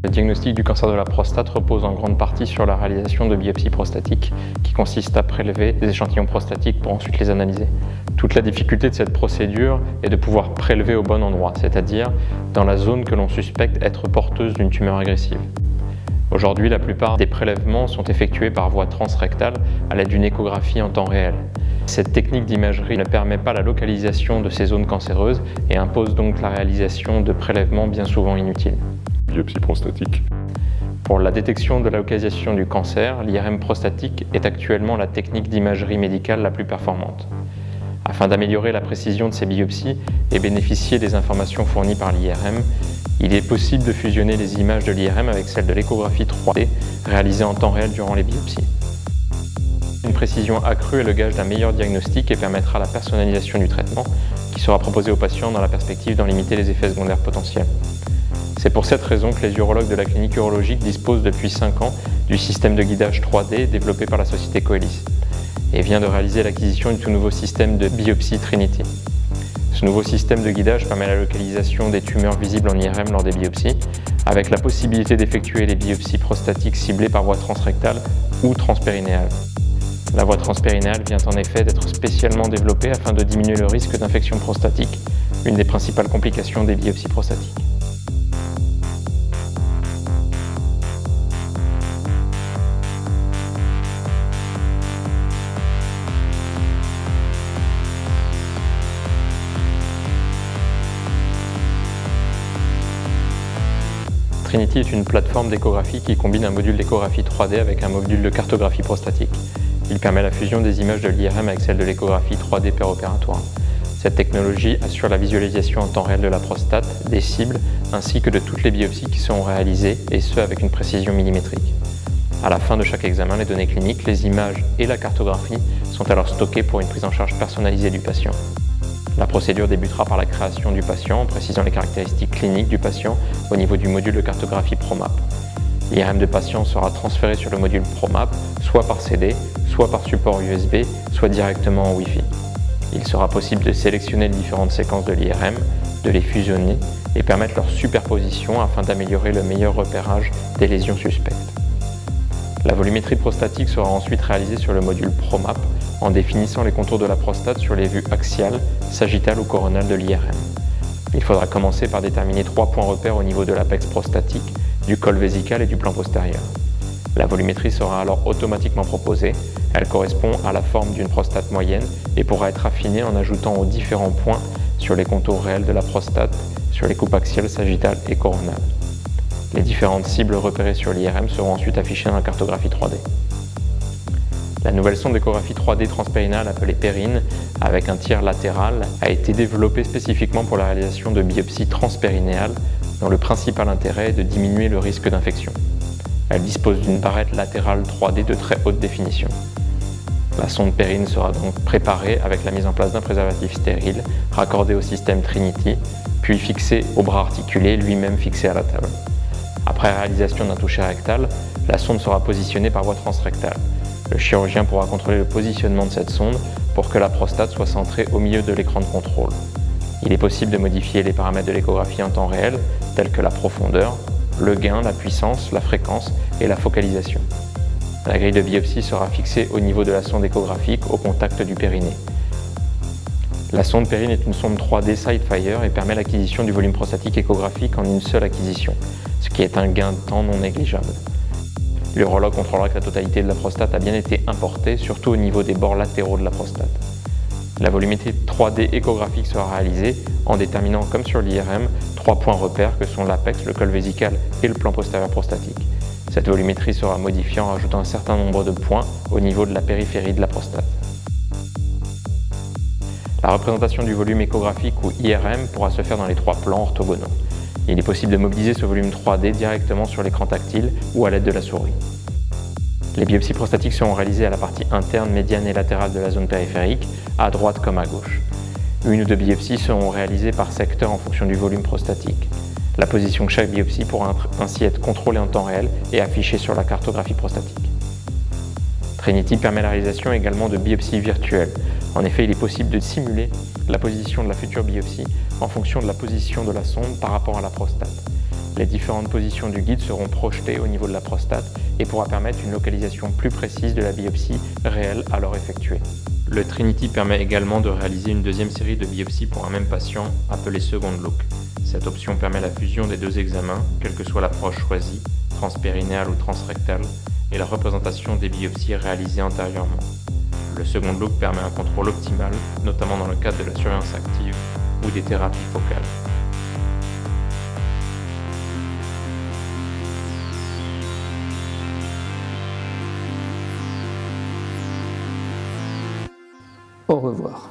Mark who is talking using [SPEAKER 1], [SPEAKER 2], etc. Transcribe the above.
[SPEAKER 1] Le diagnostic du cancer de la prostate repose en grande partie sur la réalisation de biopsies prostatiques, qui consiste à prélever des échantillons prostatiques pour ensuite les analyser. Toute la difficulté de cette procédure est de pouvoir prélever au bon endroit, c'est-à-dire dans la zone que l'on suspecte être porteuse d'une tumeur agressive. Aujourd'hui, la plupart des prélèvements sont effectués par voie transrectale à l'aide d'une échographie en temps réel. Cette technique d'imagerie ne permet pas la localisation de ces zones cancéreuses et impose donc la réalisation de prélèvements bien souvent inutiles.
[SPEAKER 2] Biopsie prostatique.
[SPEAKER 1] Pour la détection de la localisation du cancer, l'IRM prostatique est actuellement la technique d'imagerie médicale la plus performante. Afin d'améliorer la précision de ces biopsies et bénéficier des informations fournies par l'IRM, il est possible de fusionner les images de l'IRM avec celles de l'échographie 3D réalisée en temps réel durant les biopsies. Une précision accrue est le gage d'un meilleur diagnostic et permettra la personnalisation du traitement qui sera proposé aux patients dans la perspective d'en limiter les effets secondaires potentiels. C'est pour cette raison que les urologues de la clinique urologique disposent depuis 5 ans du système de guidage 3D développé par la société Coelis et vient de réaliser l'acquisition du tout nouveau système de biopsie Trinity. Ce nouveau système de guidage permet la localisation des tumeurs visibles en IRM lors des biopsies, avec la possibilité d'effectuer les biopsies prostatiques ciblées par voie transrectale ou transpérinéale. La voie transpérinéale vient en effet d'être spécialement développée afin de diminuer le risque d'infection prostatique, une des principales complications des biopsies prostatiques. Trinity est une plateforme d'échographie qui combine un module d'échographie 3D avec un module de cartographie prostatique. Il permet la fusion des images de l'IRM avec celles de l'échographie 3D péropératoire. Cette technologie assure la visualisation en temps réel de la prostate, des cibles, ainsi que de toutes les biopsies qui seront réalisées, et ce avec une précision millimétrique. À la fin de chaque examen, les données cliniques, les images et la cartographie sont alors stockées pour une prise en charge personnalisée du patient. La procédure débutera par la création du patient en précisant les caractéristiques cliniques du patient au niveau du module de cartographie ProMap. L'IRM de patient sera transféré sur le module ProMap, soit par CD, soit par support USB, soit directement en Wi-Fi. Il sera possible de sélectionner les différentes séquences de l'IRM, de les fusionner et permettre leur superposition afin d'améliorer le meilleur repérage des lésions suspectes. La volumétrie prostatique sera ensuite réalisée sur le module ProMap en définissant les contours de la prostate sur les vues axiales, sagittales ou coronales de l'IRM. Il faudra commencer par déterminer 3 points repères au niveau de l'apex prostatique, du col vésical et du plan postérieur. La volumétrie sera alors automatiquement proposée. Elle correspond à la forme d'une prostate moyenne et pourra être affinée en ajoutant aux différents points sur les contours réels de la prostate, sur les coupes axiales, sagittales et coronales. Les différentes cibles repérées sur l'IRM seront ensuite affichées dans la cartographie 3D. La nouvelle sonde d'échographie 3D transpérinéale appelée Perrine, avec un tir latéral, a été développée spécifiquement pour la réalisation de biopsies transpérinéales, dont le principal intérêt est de diminuer le risque d'infection. Elle dispose d'une barrette latérale 3D de très haute définition. La sonde Perrine sera donc préparée avec la mise en place d'un préservatif stérile, raccordé au système Trinity, puis fixé au bras articulé, lui-même fixé à la table. Après réalisation d'un toucher rectal, la sonde sera positionnée par voie transrectale. Le chirurgien pourra contrôler le positionnement de cette sonde pour que la prostate soit centrée au milieu de l'écran de contrôle. Il est possible de modifier les paramètres de l'échographie en temps réel, tels que la profondeur, le gain, la puissance, la fréquence et la focalisation. La grille de biopsie sera fixée au niveau de la sonde échographique au contact du périnée. La sonde Perrine est une sonde 3D Sidefire et permet l'acquisition du volume prostatique échographique en une seule acquisition, ce qui est un gain de temps non négligeable. L'urologue contrôlera que la totalité de la prostate a bien été importée, surtout au niveau des bords latéraux de la prostate. La volumétrie 3D échographique sera réalisée en déterminant, comme sur l'IRM, 3 points repères que sont l'apex, le col vésical et le plan postérieur prostatique. Cette volumétrie sera modifiée en rajoutant un certain nombre de points au niveau de la périphérie de la prostate. La représentation du volume échographique ou IRM pourra se faire dans les 3 plans orthogonaux. Il est possible de mobiliser ce volume 3D directement sur l'écran tactile ou à l'aide de la souris. Les biopsies prostatiques seront réalisées à la partie interne, médiane et latérale de la zone périphérique, à droite comme à gauche. 1 ou 2 biopsies seront réalisées par secteur en fonction du volume prostatique. La position de chaque biopsie pourra ainsi être contrôlée en temps réel et affichée sur la cartographie prostatique. Trinity permet la réalisation également de biopsies virtuelles. En effet, il est possible de simuler la position de la future biopsie en fonction de la position de la sonde par rapport à la prostate. Les différentes positions du guide seront projetées au niveau de la prostate et pourra permettre une localisation plus précise de la biopsie réelle alors effectuée. Le Trinity permet également de réaliser une deuxième série de biopsies pour un même patient, appelée second look. Cette option permet la fusion des deux examens, quelle que soit l'approche choisie, transpérinéale ou transrectale, et la représentation des biopsies réalisées antérieurement. Le second look permet un contrôle optimal, notamment dans le cadre de la surveillance active ou des thérapies focales.
[SPEAKER 3] Au revoir.